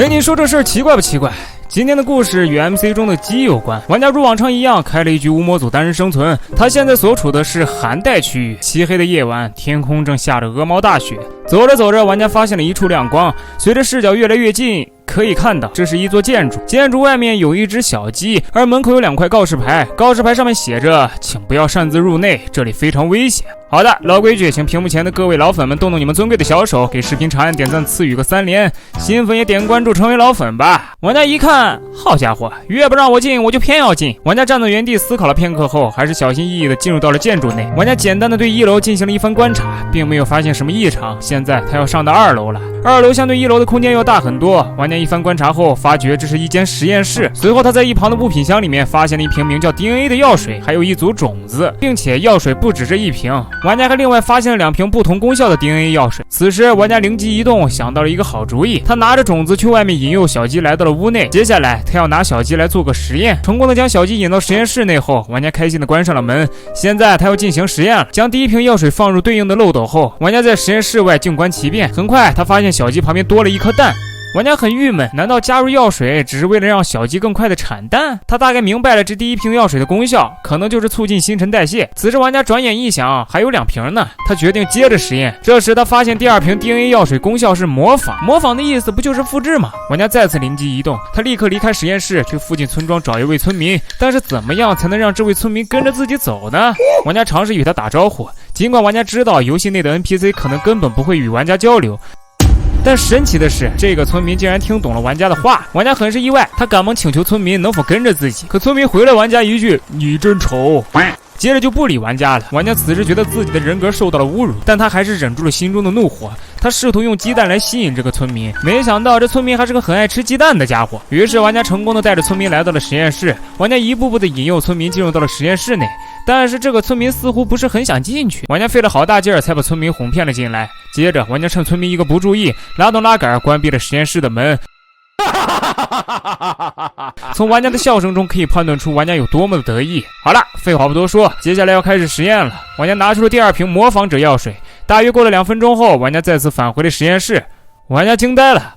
你说这事儿奇怪不奇怪？今天的故事与 MC 中的鸡有关。玩家如往常一样开了一局无模组单人生存，他现在所处的是寒带区域。漆黑的夜晚，天空正下着鹅毛大雪。走着走着，玩家发现了一处亮光，随着视角越来越近，可以看到这是一座建筑，建筑外面有一只小鸡，而门口有2块告示牌，告示牌上面写着请不要擅自入内，这里非常危险。好的，老规矩，请屏幕前的各位老粉们动动你们尊贵的小手，给视频长按点赞赐予个3连，新粉也点关注成为老粉吧。玩家一看，好家伙，越不让我进我就偏要进。玩家站在原地思考了片刻后，还是小心翼翼地进入到了建筑内。玩家简单的对1楼进行了一番观察，并没有发现什么异常。现在他要上到2楼了，2楼相对1楼的空间要大很多。玩家一番观察后，发觉这是一间实验室。随后他在一旁的物品箱里面发现了一瓶名叫 DNA 的药水，还有一组种子，并且药水不止这一瓶。玩家还另外发现了2瓶不同功效的 DNA 药水。此时玩家灵机一动，想到了一个好主意，他拿着种子去外面引诱小鸡来到了屋内。接下来他要拿小鸡来做个实验，成功的将小鸡引到实验室内后，玩家开心的关上了门。现在他要进行实验了，将第1瓶药水放入对应的漏斗后，玩家在实验室外静观其变。很快他发现小鸡旁边多了一颗蛋。玩家很郁闷，难道加入药水只是为了让小鸡更快的产蛋？他大概明白了这第1瓶药水的功效，可能就是促进新陈代谢。此时玩家转眼一想，还有2瓶呢，他决定接着实验。这时他发现第2瓶 DNA 药水功效是模仿，模仿的意思不就是复制吗？玩家再次灵机一动，他立刻离开实验室，去附近村庄找一位村民。但是怎么样才能让这位村民跟着自己走呢？玩家尝试与他打招呼，尽管玩家知道游戏内的 NPC 可能根本不会与玩家交流，但神奇的是，这个村民竟然听懂了玩家的话。玩家很是意外，他赶忙请求村民能否跟着自己，可村民回了玩家一句你真丑，接着就不理玩家了。玩家此时觉得自己的人格受到了侮辱，但他还是忍住了心中的怒火。他试图用鸡蛋来吸引这个村民，没想到这村民还是个很爱吃鸡蛋的家伙。于是玩家成功的带着村民来到了实验室，玩家一步步的引诱村民进入到了实验室内。但是这个村民似乎不是很想进去，玩家费了好大劲儿才把村民哄骗了进来。接着玩家趁村民一个不注意，拉动拉杆关闭了实验室的门。从玩家的笑声中可以判断出玩家有多么的得意。好了，废话不多说，接下来要开始实验了。玩家拿出了第2瓶模仿者药水，大约过了2分钟后，玩家再次返回了实验室。玩家惊呆了，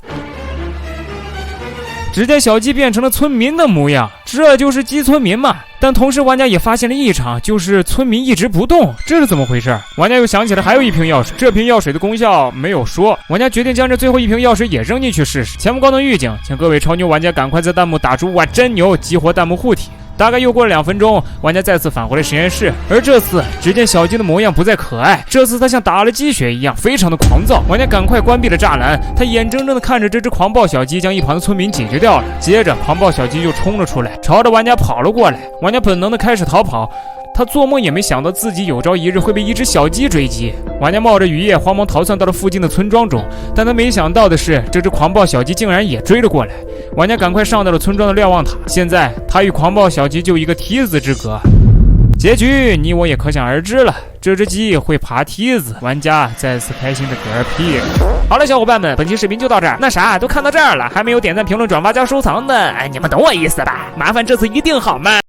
只见小鸡变成了村民的模样，这就是鸡村民嘛。但同时玩家也发现了异常，就是村民一直不动，这是怎么回事？玩家又想起来还有1瓶药水，这瓶药水的功效没有说。玩家决定将这最后1瓶药水也扔进去试试。前不高能预警，请各位超牛玩家赶快在弹幕打出哇真牛，激活弹幕护体。大概又过了2分钟，玩家再次返回了实验室，而这次只见小鸡的模样不再可爱，这次他像打了鸡血一样，非常的狂躁。玩家赶快关闭了栅栏，他眼睁睁的看着这只狂暴小鸡将一旁的村民解决掉了。接着狂暴小鸡就冲了出来，朝着玩家跑了过来。玩家本能的开始逃跑，他做梦也没想到自己有朝一日会被一只小鸡追击。玩家冒着雨夜慌忙逃窜到了附近的村庄中，但他没想到的是，这只狂暴小鸡竟然也追了过来。玩家赶快上到了村庄的瞭望塔，现在他与狂暴小鸡就一个梯子之隔。结局你我也可想而知了，这只鸡会爬梯子，玩家再次开心的嗝屁。好了，小伙伴们，本期视频就到这儿。那啥，都看到这儿了，还没有点赞、评论、转发加收藏的，你们懂我意思吧？麻烦这次一定好吗？